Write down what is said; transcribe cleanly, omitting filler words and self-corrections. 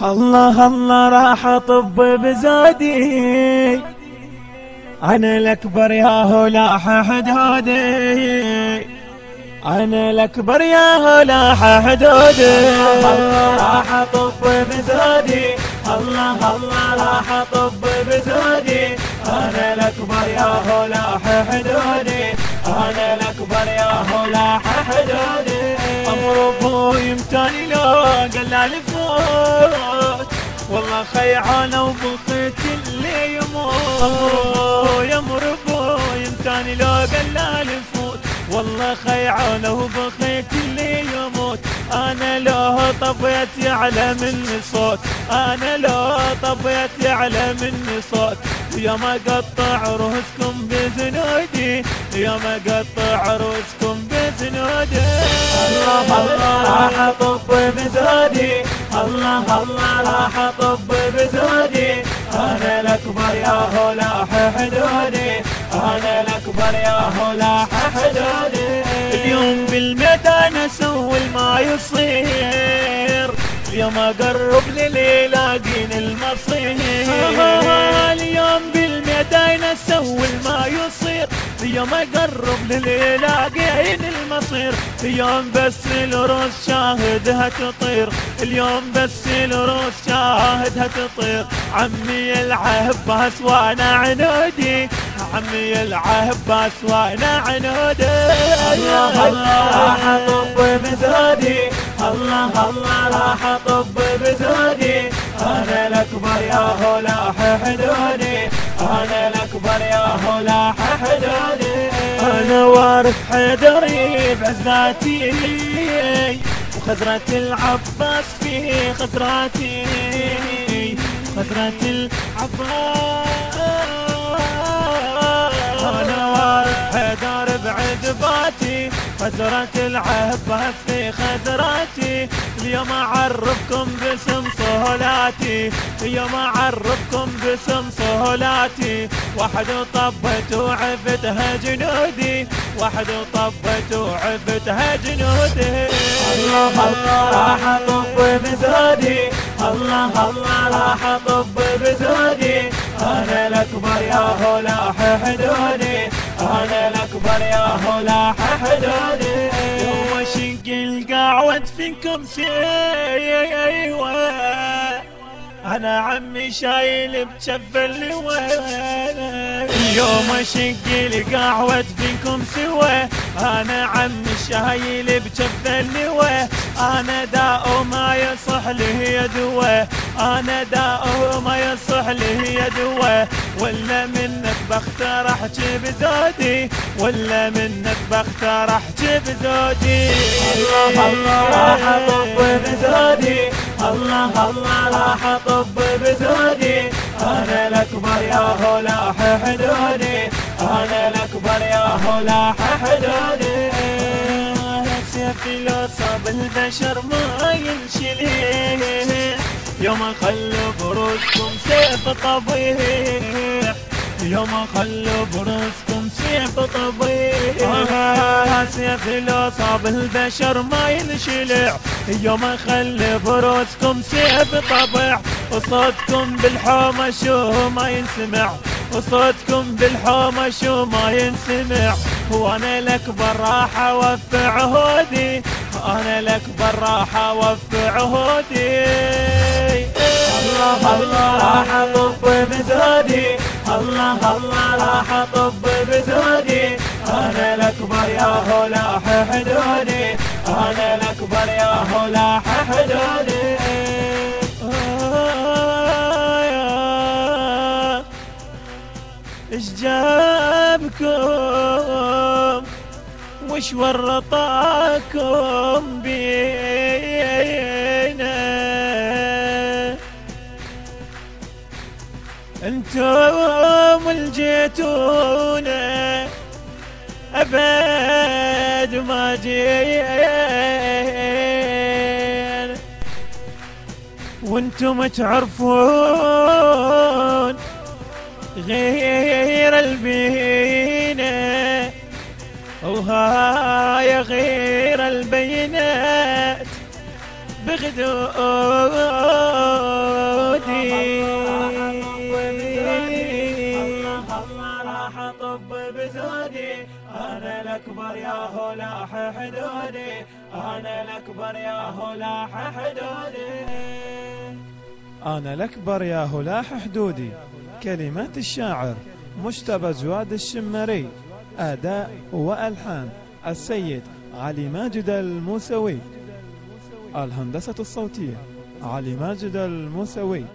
الله الله راح اطب بزادي، انا الاكبر يا هلاح حدودي، انا الاكبر يا هلاح حدودي. الله راح اطب بزادي، الله الله راح اطب بزادي، انا الاكبر يا هلاح حدودي، انا الاكبر يا هلاح حدودي. امر ابوي متاني لو قال الفوت، والله خيعانه وبقيت اللي يموت. امر ابوي متاني لو قال الفوت، والله خيعانه وبقيت اللي يموت. انا لو طبيت يعلى مني صوت، انا لو طبيت يعلى مني صوت. يا ما قطع رؤوسكم بزنودي، يا ما قطع رؤوسكم بزنودي. الله الله راح اطب بزودي، الله الله راح اطب بزودي، انا الاكبر يا هلاح حدودي، انا الاكبر يا هلاح حدودي. اليوم بالميدان اسوي ما يصير، اليوم اقرب للي لاقين المصير. اليوم بالميدان اسوي ما يصير، اليوم اقرب للي لاقين المصير. اليوم بس الروس شاهدها تطير، اليوم بس الروس شاهدها تطير. عمي العباس وانا عنودي، عمي العباس وانا عنودي. الله الله راح اطب بزودي، الله الله راح اطب بزودي، انا الاكبر يا هلاح حدودي، انا الاكبر يا هلاح حدودي. انا وارث حيدري بعزاتي، وخزرة العباس في خزراتي، خزرة العباس. انا وارث حيدر بعذباتي، خزرة العباس في خزراتي. اليوم اعرفكم باسم صهلاتي، اليوم اعرفكم باسم صهلاتي. واحد طبت وعفتها جنودي، واحد طبت وعفتها جنودي. الله الله راح اطب بزودي، الله الله راح اطب بزودي، انا الاكبر يا هلاح حدودي، انا الاكبر يا هلاح حدودي. يوم شق القعود فيكم سيوة، انا عمي شايل بجف اللواء. اليوم شق القعود فيكم سوا، انا عمي شايل بجف اللواء. انا داء ما يصح له دواء، انا داء ما يصح له دواء. ولا منك بختار احجي بزودي، ولا منك بختار احجي بزودي. الله الله راح اطب بزودي، الله الله راح اطب بزودي، انا الاكبر يا هلاح حدودي، انا الاكبر يا هلاح حدودي. سيفي لو صاب البشر ما ينشليه، يوم خلوا بروسكم سيف طبيح، يوم خلوا بروسكم سيف طبيح. سيفي لو صاب البشر ما ينشلع، يوم خلوا بروسكم سيف طبيح. وصوتكم بالحومة شو ما ينسمع، وصوتكم بالحومة شو ما ينسمع. وانا الاكبر راح اوفي عهودي، انا الاكبر راح اوفي عهودي. الله الله راح اطب بزودي، الله الله راح اطب بزودي، انا الاكبر يا هلاح حدودي، انا الاكبر يا هلاح حدودي. ايش جابكم وش ورطاكم بينا، انتم الجيتونا ابد ما جينا، وانتم تعرفون غير البينة، وهاي غير البينات بغدود الأكبر يا هو لاح حدودي، أنا الأكبر يا هو لاح حدودي. أنا الأكبر يا هو لاح حدودي. كلمات الشاعر مجتبى جواد الشمري، أداء وألحان السيد علي ماجد الموسوي، الهندسة الصوتية علي ماجد الموسوي.